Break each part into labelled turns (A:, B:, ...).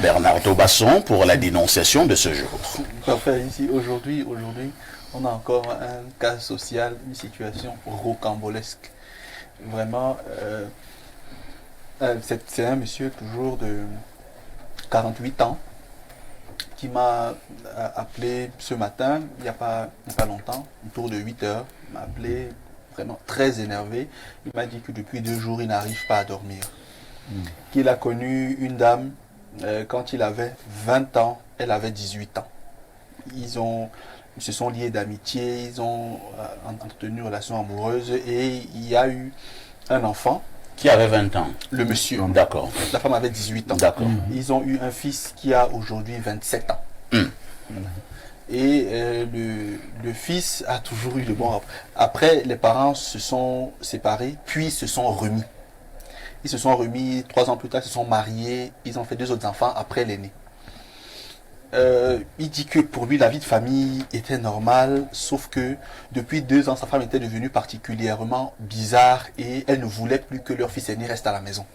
A: Bernardo Basson pour la dénonciation de ce jour.
B: Parfait, ici, aujourd'hui, on a encore un cas social, une situation rocambolesque. Vraiment, c'est un monsieur toujours de 48 ans qui m'a appelé ce matin, il n'y a pas longtemps, autour de 8 heures. Il m'a appelé vraiment très énervé. Il m'a dit que depuis 2 jours, il n'arrive pas à dormir. Qu'il a connu une dame quand il avait 20 ans, elle avait 18 ans. Ils se sont liés d'amitié, ils ont entretenu une relation amoureuse et il y a eu un enfant.
A: Qui avait 20 ans?
B: Le monsieur.
A: D'accord.
B: La femme avait 18 ans.
A: D'accord.
B: Ils ont eu un fils qui a aujourd'hui 27 ans. Et le fils a toujours eu le bon rapport. Après, les parents se sont séparés, puis se sont remis. Ils se sont remis 3 ans plus tard, ils se sont mariés, ils ont fait 2 autres enfants après l'aîné. Il dit que pour lui, la vie de famille était normale, sauf que depuis 2 ans, sa femme était devenue particulièrement bizarre et elle ne voulait plus que leur fils aîné reste à la maison.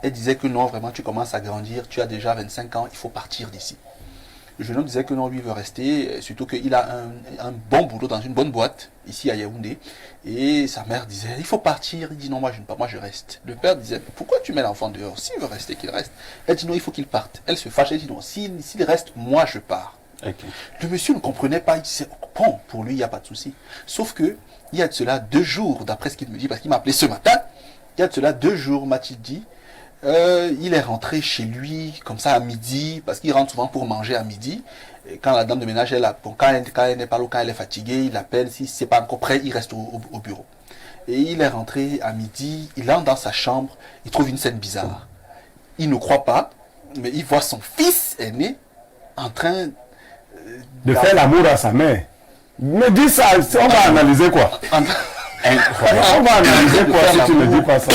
B: Elle disait que non, vraiment, tu commences à grandir, tu as déjà 25 ans, il faut partir d'ici. Le jeune homme disait que non, lui veut rester, surtout qu'il a un bon boulot dans une bonne boîte, ici à Yaoundé. Et sa mère disait, il faut partir. Il dit non, moi je ne pars, moi je reste. Le père disait, pourquoi tu mets l'enfant dehors? S'il veut rester, qu'il reste. Elle dit non, il faut qu'il parte. Elle se fâche, elle dit non, s'il reste, moi je pars. Okay. Le monsieur ne comprenait pas, il disait, bon, pour lui, il n'y a pas de souci. Sauf que, il y a de cela 2 jours, d'après ce qu'il me dit, parce qu'il m'a appelé ce matin, il y a de cela 2 jours, m'a-t-il dit, il est rentré chez lui comme ça à midi, parce qu'il rentre souvent pour manger à midi. Et quand la dame de ménage est là, bon, quand elle n'est pas là, quand elle est fatiguée, il appelle, si c'est pas encore prêt, il reste au bureau. Et il est rentré à midi, il entre dans sa chambre, il trouve une scène bizarre. Il ne croit pas, mais il voit son fils aîné en train
C: de faire l'amour à sa mère. Mais dis ça, on va analyser quoi? On va analyser quoi si tu ne dis pas ça?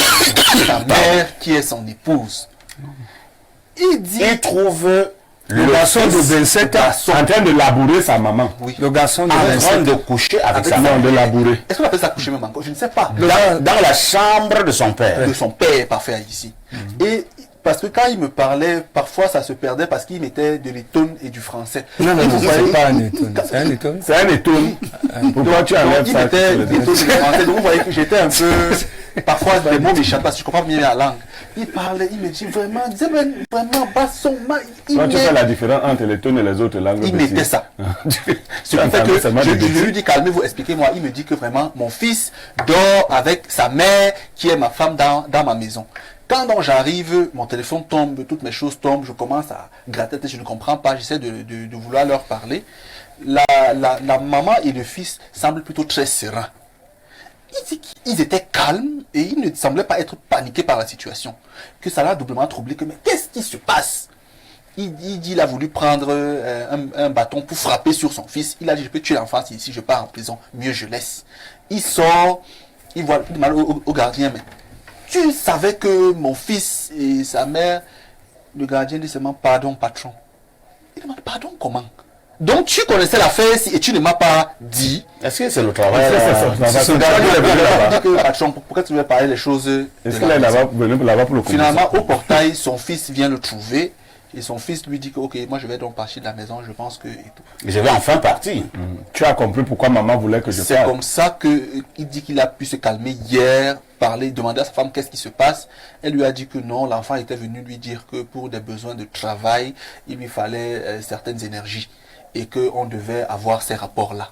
B: Sa mère qui est son épouse.
A: Il trouve
C: le garçon de 27 ans en train de labourer sa maman.
B: Oui.
C: Le garçon de
A: en
C: 27
A: train de coucher avec sa maman.
C: De labourer.
B: Est-ce qu'on appelle ça coucher même encore? Je ne sais pas.
A: Dans la chambre de son père.
B: De son père, parfait, ici. Et parce que quand il me parlait, parfois ça se perdait parce qu'il mettait de l'étone et du français.
C: Non, c'est pas un étone. C'est un étone. C'est un étone. Pourquoi tu enlèves ça?
B: Il mettait de l'étone et du français. Donc vous voyez que j'étais un peu... Parfois des mots m'échappent parce que je comprends bien la langue. Il parlait, il me dit vraiment, Basson.
C: Toi, tu fais la différence entre les tonnes et les autres langues.
B: Il mettait ça. Ce qui fait que je lui dis calmez-vous, expliquez-moi. Il me dit que vraiment mon fils dort avec sa mère qui est ma femme dans ma maison. Quand donc j'arrive, mon téléphone tombe, toutes mes choses tombent, je commence à gratter, je ne comprends pas, j'essaie de vouloir leur parler. La maman et le fils semblent plutôt très sereins. Ils étaient calmes et ils ne semblaient pas être paniqués par la situation. Que ça l'a doublement troublé. Mais qu'est-ce qui se passe? Il dit il a voulu prendre un bâton pour frapper sur son fils. Il a dit je peux tuer l'enfant si je pars en prison. Mieux je laisse. Il sort, il voit le mal au gardien. Mais tu savais que mon fils et sa mère, le gardien dit seulement pardon patron. Il demande pardon comment? Donc tu connaissais l'affaire et tu ne m'as pas dit.
A: Est-ce que c'est le travail?
B: Pourquoi tu veux parler les choses?
C: Est-ce qu'il est là-bas pour le
B: Finalement, au portail, son fils vient le trouver. Et son fils lui dit que, ok, moi je vais donc partir de la maison, je pense que... Et tout.
A: Je vais enfin partir.
C: Tu as compris pourquoi maman voulait que je parte.
B: C'est comme ça qu'il dit qu'il a pu se calmer hier, parler, demander à sa femme qu'est-ce qui se passe. Elle lui a dit que non, l'enfant était venu lui dire que pour des besoins de travail, il lui fallait certaines énergies. Et qu'on devait avoir ces rapports-là.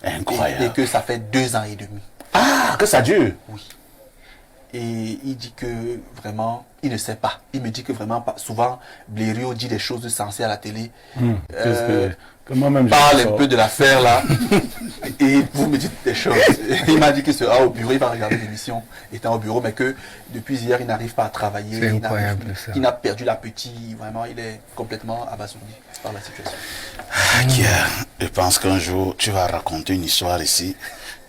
A: Incroyable.
B: Et que ça fait 2 ans et demi.
A: Ah, que ça dure.
B: Oui. Et il dit que vraiment, il ne sait pas. Il me dit que vraiment, souvent, Blériot dit des choses sensées à la télé. Parle un peu de l'affaire là. Et vous me dites des choses. Il m'a dit qu'il sera au bureau, il va regarder l'émission étant au bureau, mais que depuis hier, il n'arrive pas à travailler.
C: C'est incroyable ça.
B: Il a perdu l'appétit. Vraiment, il est complètement abasourdi par la situation.
A: Je pense qu'un jour, tu vas raconter une histoire ici.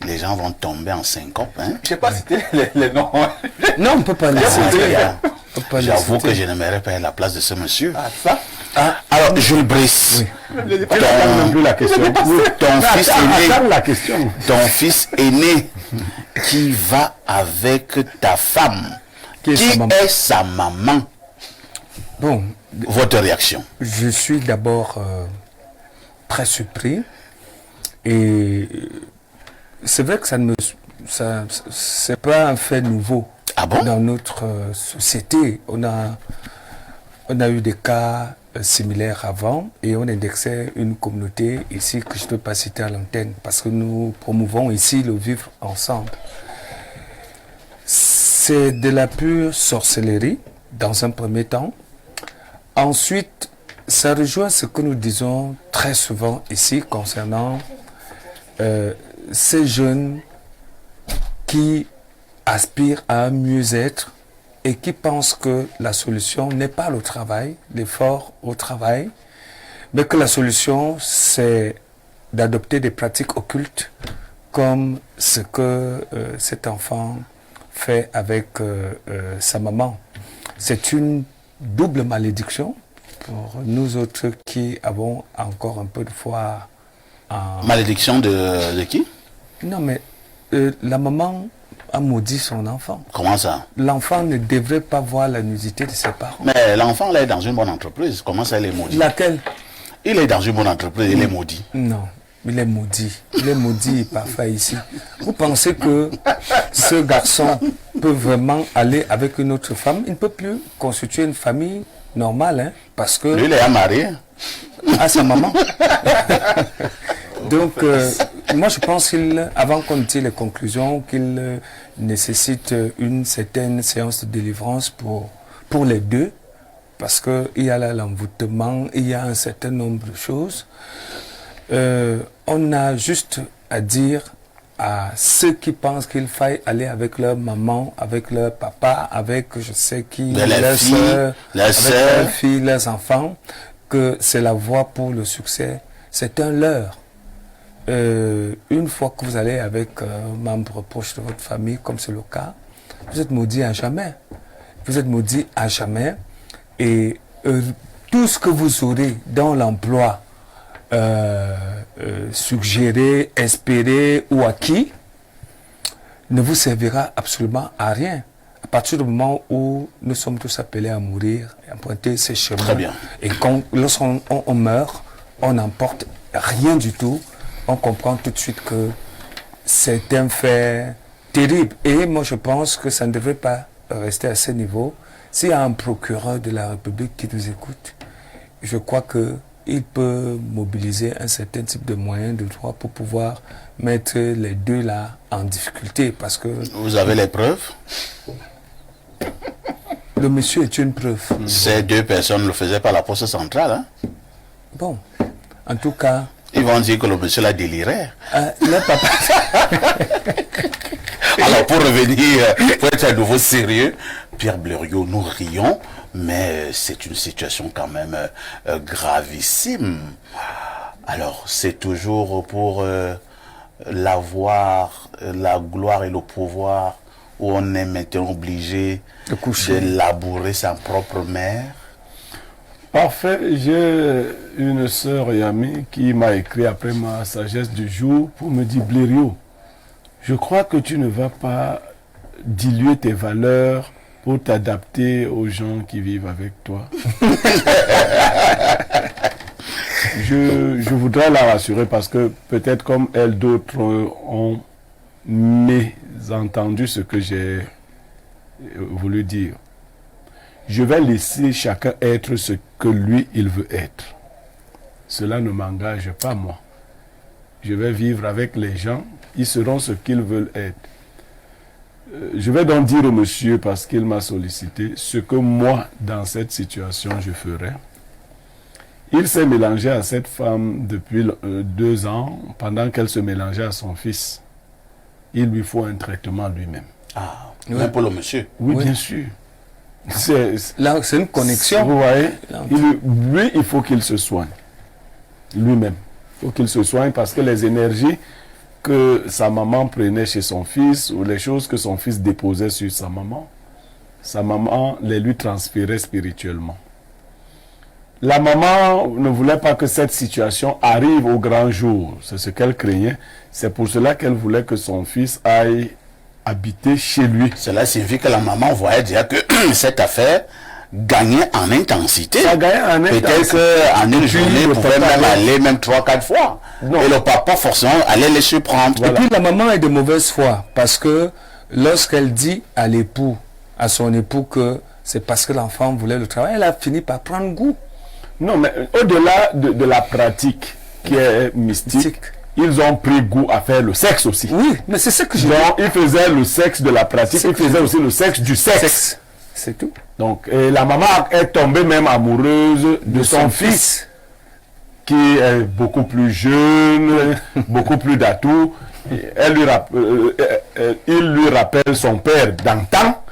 A: Les gens vont tomber en syncope. Hein?
B: Je ne sais pas citer les noms.
C: Non, on ne peut pas les citer.
A: J'avoue que je n'aimerais pas être à la place de ce monsieur.
B: Ah, ça?
A: Alors, Jules Brice, ton fils aîné qui va avec ta femme, qui est sa maman.
D: Bon,
A: Votre réaction?
D: Je suis d'abord très surpris. Et c'est vrai que c'est pas un fait nouveau.
A: Ah bon?
D: Dans notre société. On a eu des cas similaires avant et on indexait une communauté ici que je ne peux pas citer à l'antenne parce que nous promouvons ici le vivre ensemble. C'est de la pure sorcellerie dans un premier temps. Ensuite, ça rejoint ce que nous disons très souvent ici concernant ces jeunes qui aspirent à un mieux-être et qui pensent que la solution n'est pas le travail, l'effort au travail, mais que la solution c'est d'adopter des pratiques occultes comme ce que cet enfant fait avec sa maman. C'est une double malédiction pour nous autres qui avons encore un peu de foi en...
A: Malédiction de qui?
D: Non mais la maman a maudit son enfant.
A: Comment ça?
D: L'enfant ne devrait pas voir la nudité de ses parents.
A: Mais l'enfant là est dans une bonne entreprise. Comment ça il est maudit?
D: Laquelle?
A: Il est dans une bonne entreprise, il est maudit.
D: Non, il est maudit. Il est maudit parfait ici. Vous pensez que ce garçon peut vraiment aller avec une autre femme? Il ne peut plus constituer une famille normale, hein, parce que...
A: Lui, il est marié.
D: À sa maman. Donc, moi je pense qu'avant qu'on tire les conclusions, qu'il nécessite une certaine séance de délivrance pour les deux, parce qu'il y a là l'envoûtement, il y a un certain nombre de choses. On a juste à dire à ceux qui pensent qu'il faille aller avec leur maman, avec leur papa, avec je sais qui, leurs soeurs, leurs filles, leurs enfants, que c'est la voie pour le succès. C'est un leurre. Une fois que vous allez avec un membre proche de votre famille, comme c'est le cas, vous êtes maudit à jamais. Vous êtes maudit à jamais. Et tout ce que vous aurez dans l'emploi suggéré, espéré ou acquis ne vous servira absolument à rien. À partir du moment où nous sommes tous appelés à mourir, à emprunter ces chemins.
A: Très bien.
D: Et lorsqu'on meurt, on n'emporte rien du tout. On comprend tout de suite que c'est un fait terrible. Et moi, je pense que ça ne devrait pas rester à ce niveau. S'il y a un procureur de la République qui nous écoute, je crois qu'il peut mobiliser un certain type de moyens de droit pour pouvoir mettre les deux là en difficulté. Parce que...
A: Vous avez les preuves?
D: Le monsieur est une preuve.
A: Ces deux personnes le faisaient par la poste centrale. Hein?
D: Bon, en tout cas...
A: Ils vont dire que le monsieur l'a déliré.
D: Le papa...
A: Alors pour revenir, pour être à nouveau sérieux, Pierre Blériot, nous rions, mais c'est une situation quand même gravissime. Alors c'est toujours pour l'avoir, la gloire et le pouvoir, où on est maintenant obligé de labourer sa propre mère.
C: Parfait, j'ai une sœur et amie qui m'a écrit après ma sagesse du jour pour me dire: Blériot, je crois que tu ne vas pas diluer tes valeurs pour t'adapter aux gens qui vivent avec toi. je voudrais la rassurer parce que peut-être comme elle, d'autres ont mésentendu ce que j'ai voulu dire. Je vais laisser chacun être ce que lui, il veut être. Cela ne m'engage pas, moi. Je vais vivre avec les gens, ils seront ce qu'ils veulent être. Je vais donc dire au monsieur, parce qu'il m'a sollicité, ce que moi, dans cette situation, je ferais. Il s'est mélangé à cette femme depuis 2 ans, pendant qu'elle se mélangeait à son fils. Il lui faut un traitement lui-même.
A: Ah, même pour le monsieur?
C: Oui, bien sûr.
D: Là, c'est une connexion.
C: Vous voyez, lui, il faut qu'il se soigne. Lui-même. Il faut qu'il se soigne parce que les énergies que sa maman prenait chez son fils ou les choses que son fils déposait sur sa maman les lui transférait spirituellement. La maman ne voulait pas que cette situation arrive au grand jour. C'est ce qu'elle craignait. C'est pour cela qu'elle voulait que son fils aille habiter chez lui.
A: Cela signifie que la maman voyait déjà que cette affaire gagnait en intensité.
C: Ça gagnait en intensité.
A: Peut-être qu'en une journée,
C: le
A: il pouvait
C: papa
A: même aller même 3-4 fois.
C: Non.
A: Et le papa, forcément, allait les surprendre.
D: Et puis la maman est de mauvaise foi parce que lorsqu'elle dit à l'époux, à son époux que c'est parce que l'enfant voulait le travail, elle a fini par prendre goût.
C: Non, mais au-delà de la pratique qui est mystique, ils ont pris goût à faire le sexe aussi.
D: Oui, mais c'est ce que je
C: Donc, ils faisaient le sexe de la pratique, ils faisaient aussi le sexe du sexe.
D: C'est tout.
C: Donc, et la maman est tombée même amoureuse de son fils, qui est beaucoup plus jeune, beaucoup plus d'atouts. Il lui rappelle son père d'antan,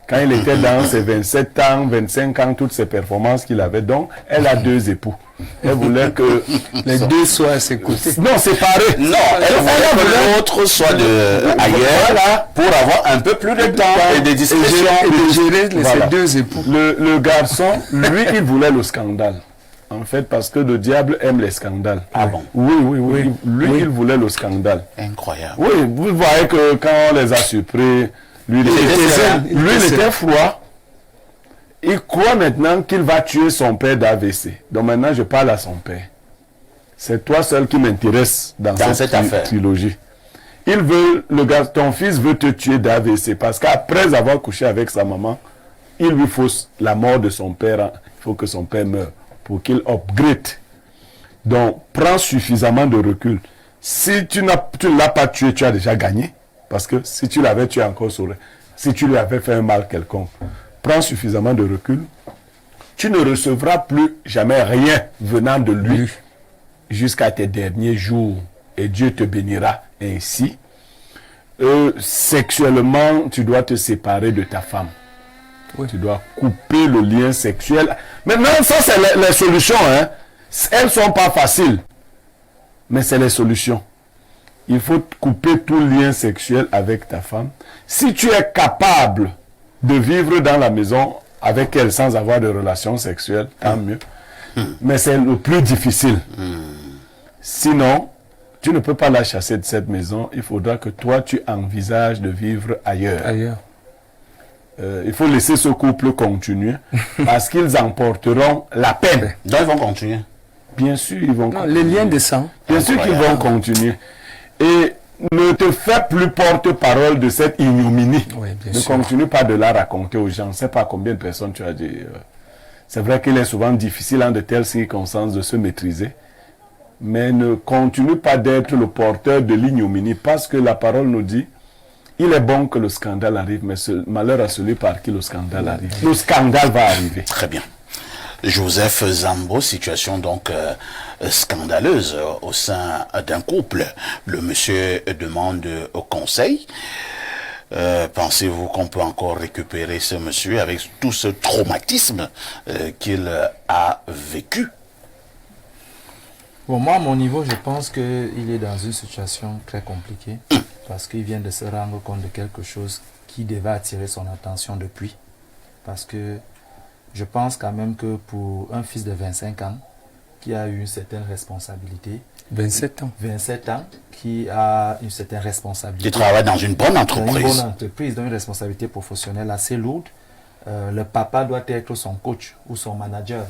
C: quand il était dans ses 27 ans, 25 ans, toutes ces performances qu'il avait. Donc, elle a 2 époux. Elle voulait que
D: les deux soient à ses côtés.
C: Non, séparés.
A: Non, elle voulait que l'autre soit ailleurs,
C: Voilà.
A: pour avoir un peu plus de temps et de discrétion.
D: Et de gérer
C: Voilà.
D: ces 2 époux.
C: Le garçon, lui, il voulait le scandale. En fait, parce que le diable aime les scandales.
A: Ah bon?
C: Oui. Lui, il voulait le scandale.
A: Incroyable.
C: Oui, vous voyez que quand on les a surpris, lui, il était froid. Il croit maintenant qu'il va tuer son père d'AVC. Donc maintenant, je parle à son père. C'est toi seul qui m'intéresse dans cette affaire. Trilogie. Ton fils veut te tuer d'AVC parce qu'après avoir couché avec sa maman, il lui faut la mort de son père. Il faut que son père meure pour qu'il upgrade. Donc, prends suffisamment de recul. Si tu ne l'as pas tué, tu as déjà gagné. Parce que si tu l'avais tué encore, si tu lui avais fait un mal quelconque, prends suffisamment de recul. Tu ne recevras plus jamais rien venant de lui jusqu'à tes derniers jours. Et Dieu te bénira ainsi. Sexuellement, tu dois te séparer de ta femme. Oui. Tu dois couper le lien sexuel. Maintenant, ça, c'est les solutions. Hein. Elles ne sont pas faciles. Mais c'est les solutions. Il faut couper tout lien sexuel avec ta femme. Si tu es capable de vivre dans la maison avec elle sans avoir de relations sexuelles, tant mieux. Mais c'est le plus difficile. Sinon, tu ne peux pas la chasser de cette maison. Il faudra que toi, tu envisages de vivre ailleurs. Il faut laisser ce couple continuer parce qu'ils emporteront la peine.
A: Donc ils vont continuer.
C: Bien sûr, ils vont continuer.
D: Les liens de sang.
C: Bien sûr qu'ils vont continuer. Et ne te fais plus porte-parole de cette ignominie.
D: Oui,
C: ne continue pas de la raconter aux gens. Je ne sais pas combien de personnes tu as dit. C'est vrai qu'il est souvent difficile en de telles circonstances de se maîtriser. Mais ne continue pas d'être le porteur de l'ignominie parce que la parole nous dit il est bon que le scandale arrive, mais malheur à celui par qui le scandale arrive. Le scandale va arriver.
A: Très bien. Joseph Zambo, situation donc scandaleuse au sein d'un couple. Le monsieur demande au conseil. Pensez-vous qu'on peut encore récupérer ce monsieur avec tout ce traumatisme qu'il a vécu?
E: Bon, moi, à mon niveau, je pense qu'il est dans une situation très compliquée parce qu'il vient de se rendre compte de quelque chose qui devait attirer son attention depuis. Parce que je pense quand même que pour un fils de 25 ans qui a eu une certaine responsabilité,
D: 27
E: ans, qui a une certaine responsabilité.
A: Qui travaille dans une bonne entreprise.
E: Dans une bonne entreprise, dans une responsabilité professionnelle assez lourde. Le papa doit être son coach ou son manager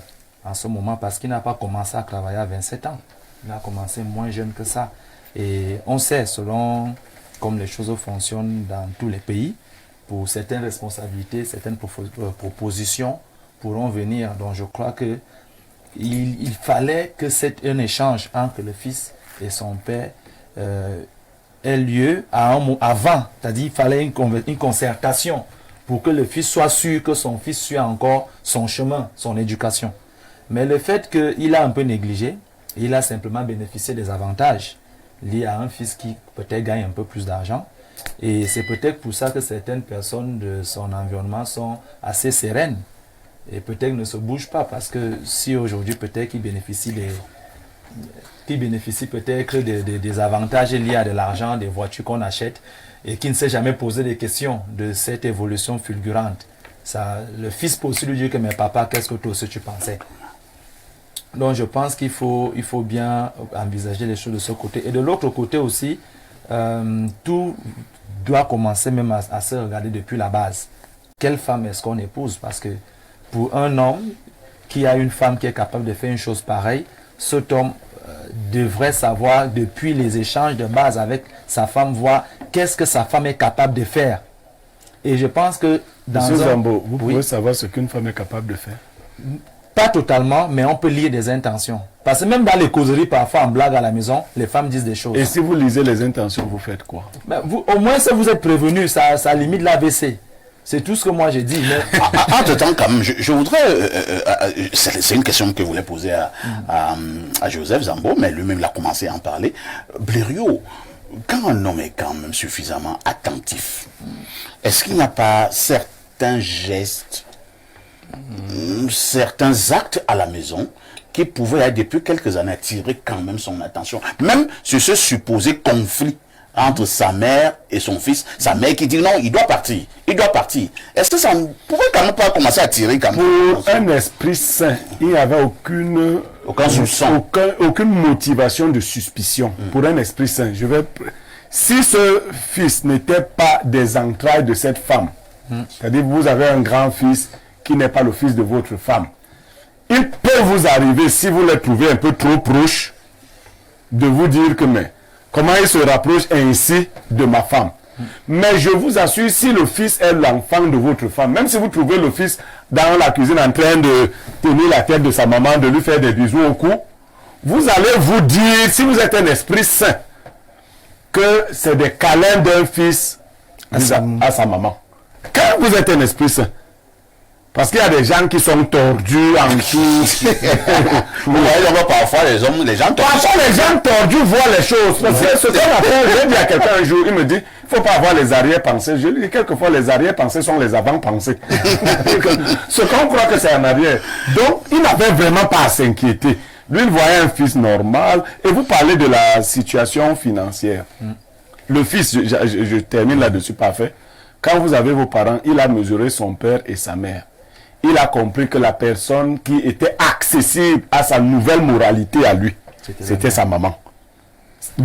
E: en ce moment parce qu'il n'a pas commencé à travailler à 27 ans. Il a commencé moins jeune que ça. Et on sait, selon comme les choses fonctionnent dans tous les pays, pour certaines responsabilités, certaines propositions pourront venir. Donc je crois que il fallait que un échange entre le fils et son père ait lieu avant. C'est-à-dire qu'il fallait une concertation pour que le fils soit sûr que son fils suit encore son chemin, son éducation. Mais le fait qu'il a un peu négligé, il a simplement bénéficié des avantages liés à un fils qui peut-être gagne un peu plus d'argent. Et c'est peut-être pour ça que certaines personnes de son environnement sont assez sereines et peut-être ne se bougent pas parce que si aujourd'hui peut-être qu'il bénéficie peut-être des avantages liés à de l'argent, des voitures qu'on achète et qui ne s'est jamais posé des questions de cette évolution fulgurante. Le fils peut aussi lui dire que mais papa, qu'est-ce que toi aussi tu pensais? Donc je pense qu'il faut bien envisager les choses de ce côté. Et de l'autre côté aussi, tout doit commencer même à se regarder depuis la base. Quelle femme est-ce qu'on épouse? Parce que pour un homme qui a une femme qui est capable de faire une chose pareille, cet homme devrait savoir depuis les échanges de base avec sa femme, voir qu'est-ce que sa femme est capable de faire. Et je pense que dans
C: Monsieur
E: un...
C: Zambo, vous
E: Oui.
C: pouvez savoir ce qu'une femme est capable de faire.
E: Pas totalement, mais on peut lire des intentions. Parce que même dans les causeries, parfois en blague à la maison, les femmes disent des choses.
C: Et si vous lisez les intentions, vous faites quoi?
E: Ben, au moins, si vous êtes prévenu, ça limite l'AVC. C'est tout ce que moi j'ai dit. Mais...
A: Entre-temps, quand même, je voudrais... c'est une question que je voulais poser à Joseph Zambo, mais lui-même l'a commencé à en parler. Blériot, quand un homme est quand même suffisamment attentif, est-ce qu'il n'y a pas certains gestes, certains actes à la maison qui pouvaient, depuis quelques années, attirer quand même son attention, même sur ce supposé conflit entre sa mère et son fils, sa mère qui dit non, il doit partir, il doit partir. Est-ce que ça ne pourrait quand même pas commencer à tirer quand même?
C: Pour un esprit sain, il n'y avait
A: Aucun soupçon.
C: aucune motivation de suspicion. Pour un esprit sain, si ce fils n'était pas des entrailles de cette femme, c'est-à-dire vous avez un grand-fils qui n'est pas le fils de votre femme, il peut vous arriver, si vous le trouvez un peu trop proche, de vous dire que mais comment il se rapproche ainsi de ma femme. Mais je vous assure, si le fils est l'enfant de votre femme, même si vous trouvez le fils dans la cuisine en train de tenir la tête de sa maman, de lui faire des bisous au cou, vous allez vous dire, si vous êtes un esprit sain, que c'est des câlins d'un fils à sa maman. Quand vous êtes un esprit sain, parce qu'il y a des gens qui sont tordus en dessous.
A: Oui, parfois les gens
C: Parfois les gens tordus voient les choses. Parce que ce qu'on appelle, j'ai dit à quelqu'un un jour, il me dit, il ne faut pas avoir les arrière-pensées. Je lui dis, quelquefois les arrière-pensées sont les avant-pensées. Ce qu'on croit que c'est en arrière. Donc, il n'avait vraiment pas à s'inquiéter. Lui, il voyait un fils normal. Et vous parlez de la situation financière. Le fils, je termine là-dessus, parfait. Quand vous avez vos parents, il a mesuré son père et sa mère. Il a compris que la personne qui était accessible à sa nouvelle moralité à lui, c'était sa maman.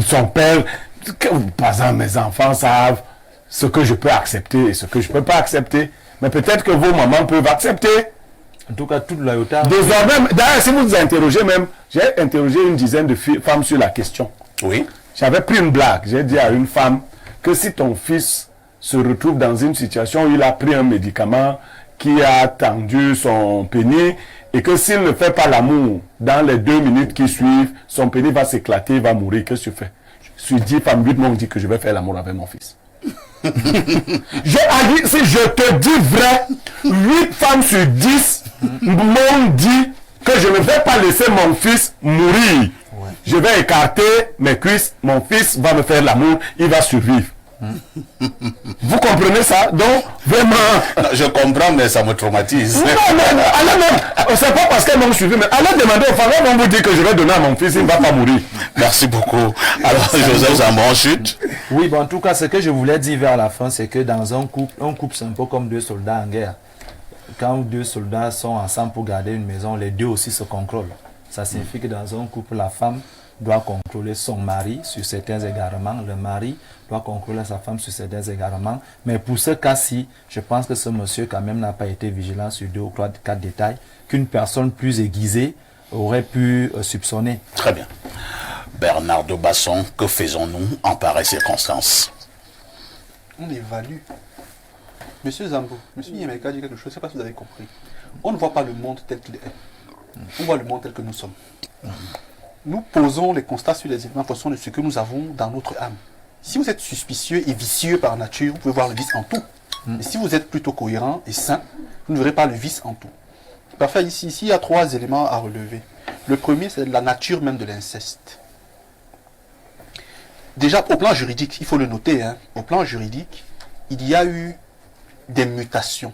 C: Son père, par exemple, mes enfants savent ce que je peux accepter et ce que je ne peux pas accepter. Mais peut-être que vos mamans peuvent accepter.
E: En tout cas, toute loyauté.
C: Désormais, d'ailleurs, si vous interrogez même, j'ai interrogé une dizaine de femmes sur la question.
A: Oui.
C: J'avais pris une blague. J'ai dit à une femme que si ton fils se retrouve dans une situation où il a pris un médicament qui a tendu son pénis et que s'il ne fait pas l'amour dans les 2 minutes qui suivent, son pénis va s'éclater, il va mourir. Qu'est-ce que tu fais? Je suis 10 femmes, 8 m'ont dit que je vais faire l'amour avec mon fils. Si je te dis vrai, 8 femmes sur 10 m'ont dit que je ne vais pas laisser mon fils mourir. Ouais. Je vais écarter mes cuisses, mon fils va me faire l'amour, il va survivre. Vous comprenez ça? Donc, vraiment...
A: Non, je comprends, mais ça me traumatise.
C: Non, allez même, c'est pas parce qu'elles m'ont suivi, mais allez demander aux femmes, elles vont vous dire que je vais donner à mon fils, il ne va pas mourir.
A: Merci beaucoup. Alors, Joseph Zambo, ensuite.
E: Oui, bon, en tout cas, ce que je voulais dire vers la fin, c'est que dans un couple, c'est un peu comme 2 soldats en guerre. Quand 2 soldats sont ensemble pour garder une maison, les 2 aussi se contrôlent. Ça signifie que dans un couple, la femme doit contrôler son mari sur certains égarements, le mari doit contrôler sa femme sur certains égarements. Mais pour ce cas-ci, je pense que ce monsieur quand même n'a pas été vigilant sur 2 ou 4 détails qu'une personne plus aiguisée aurait pu soupçonner.
A: Très bien. Bernard de Basson, que faisons-nous en pareille circonstance?
B: On évalue. Monsieur Zambo, monsieur Yemeka dit quelque chose, je ne sais pas si vous avez compris. On ne voit pas le monde tel qu'il est. On voit le monde tel que nous sommes. Nous posons les constats sur les éléments en fonction de ce que nous avons dans notre âme. Si vous êtes suspicieux et vicieux par nature, vous pouvez voir le vice en tout. Mais si vous êtes plutôt cohérent et sain, vous ne verrez pas le vice en tout. Parfait, ici, il y a 3 éléments à relever. Le premier, c'est la nature même de l'inceste. Déjà, au plan juridique, il faut le noter, au plan juridique, il y a eu des mutations.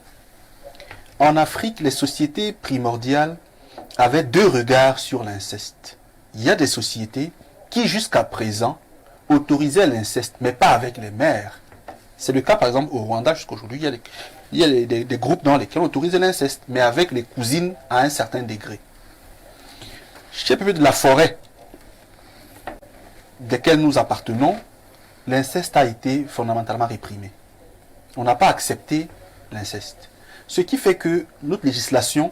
B: En Afrique, les sociétés primordiales avaient 2 regards sur l'inceste. Il y a des sociétés qui, jusqu'à présent, autorisaient l'inceste, mais pas avec les mères. C'est le cas, par exemple, au Rwanda, jusqu'à aujourd'hui. Il y a des groupes dans lesquels on autorise l'inceste, mais avec les cousines à un certain degré. Chez le peuple de la forêt, desquels nous appartenons, l'inceste a été fondamentalement réprimé. On n'a pas accepté l'inceste. Ce qui fait que notre législation,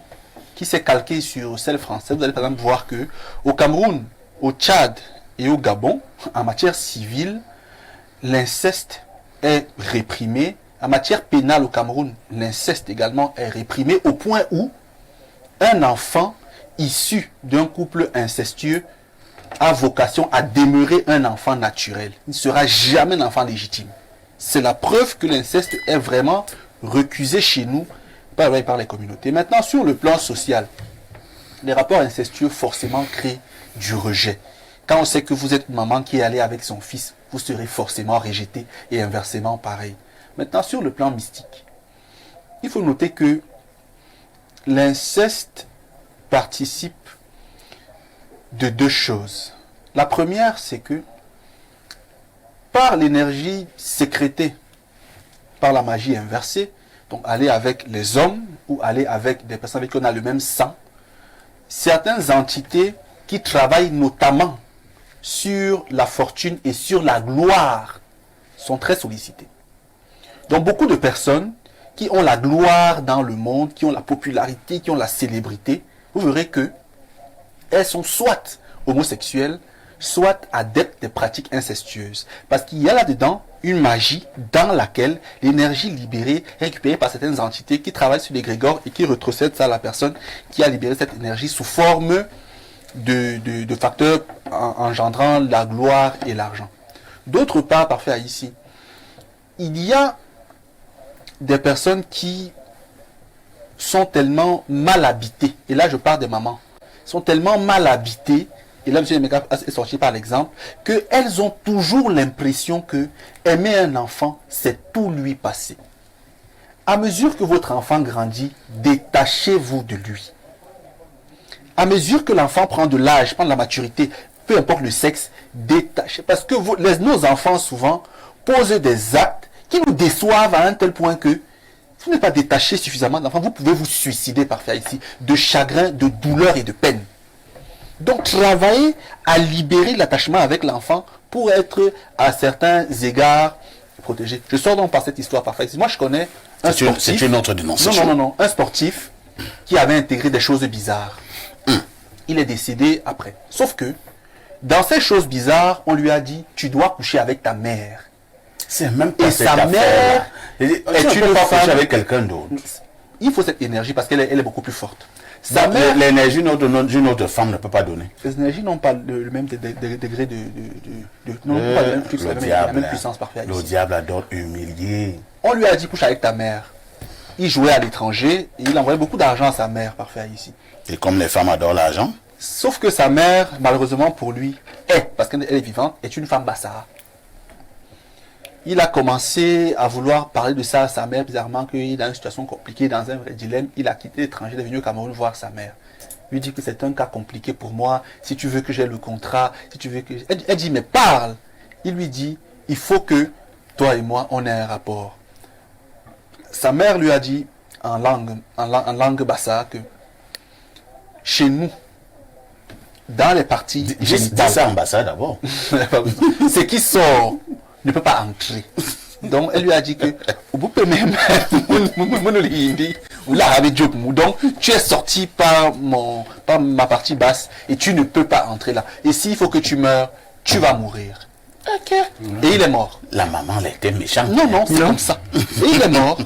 B: qui s'est calquée sur celle française, vous allez par exemple voir que au Cameroun, au Tchad et au Gabon, en matière civile, l'inceste est réprimé. En matière pénale au Cameroun, l'inceste également est réprimé au point où un enfant issu d'un couple incestueux a vocation à demeurer un enfant naturel. Il ne sera jamais un enfant légitime. C'est la preuve que l'inceste est vraiment recusé chez nous par les communautés. Maintenant, sur le plan social, les rapports incestueux forcément créent du rejet. Quand on sait que vous êtes une maman qui est allée avec son fils, vous serez forcément rejeté et inversement pareil. Maintenant, sur le plan mystique, il faut noter que l'inceste participe de deux choses. La première, c'est que par l'énergie sécrétée, par la magie inversée, donc aller avec les hommes ou aller avec des personnes avec qui on a le même sang, certaines entités qui travaillent notamment sur la fortune et sur la gloire sont très sollicitées. Donc beaucoup de personnes qui ont la gloire dans le monde, qui ont la popularité, qui ont la célébrité, vous verrez que elles sont soit homosexuelles, soit adeptes des pratiques incestueuses. Parce qu'il y a là-dedans une magie dans laquelle l'énergie libérée est récupérée par certaines entités qui travaillent sur l'égrégore et qui retrocèdent ça à la personne qui a libéré cette énergie sous forme de facteurs engendrant la gloire et l'argent. D'autre part, parfait ici, il y a des personnes qui sont tellement mal habitées, et là je parle des mamans, sont tellement mal habitées, et là M. Emeka est sorti par l'exemple, qu'elles ont toujours l'impression que aimer un enfant, c'est tout lui passer. À mesure que votre enfant grandit, détachez-vous de lui. À mesure que l'enfant prend de l'âge, prend de la maturité, peu importe le sexe, détachez. Parce que nos enfants souvent posent des actes qui nous déçoivent à un tel point que si vous n'êtes pas détaché suffisamment d'enfants, vous pouvez vous suicider parfois ici, de chagrin, de douleur et de peine. Donc travaillez à libérer l'attachement avec l'enfant pour être à certains égards protégé. Je sors donc par cette histoire parfois ici. Moi je connais un sportif.
A: C'est une autre dénonciation.
B: Non. Un sportif qui avait intégré des choses bizarres. Il est décédé après. Sauf que dans ces choses bizarres, on lui a dit, tu dois coucher avec ta mère.
A: C'est même pas
B: Et
A: cette
B: sa
A: affaire-là.
B: mère
A: est une femme avec quelqu'un d'autre.
B: Il faut cette énergie parce qu'elle est beaucoup plus forte. Sa mère,
A: L'énergie d'une autre femme ne peut pas donner.
B: les énergies n'ont pas le même degré non, pas le même flux, la même puissance parfaite.
A: Le diable adore humilier.
B: On lui a dit couche avec ta mère. Il jouait à l'étranger et il envoyait beaucoup d'argent à sa mère parfait ici.
A: Et comme les femmes adorent l'argent,
B: Sauf que sa mère, malheureusement pour lui, parce qu'elle est vivante, est une femme bassara. Il a commencé à vouloir parler de ça à sa mère, bizarrement qu'il est dans une situation compliquée, dans un vrai dilemme. Il a quitté l'étranger, il est venu au Cameroun voir sa mère. Il lui dit que c'est un cas compliqué pour moi, si tu veux que j'ai le contrat, si tu veux que... Elle dit, mais parle. Il lui dit, il faut que toi et moi, on ait un rapport. Sa mère lui a dit, en langue bassara, que chez nous, dans les parties
A: dis
B: génitales,
A: ça en bas d'abord.
B: ce qui sort ne peut pas entrer. Donc elle lui a dit que donc tu es sorti par ma partie basse et tu ne peux pas entrer là. Et s'il faut que tu meurs, tu vas mourir. Et il est mort.
A: La maman, elle était méchante.
B: Non, c'est comme ça. Et il est mort.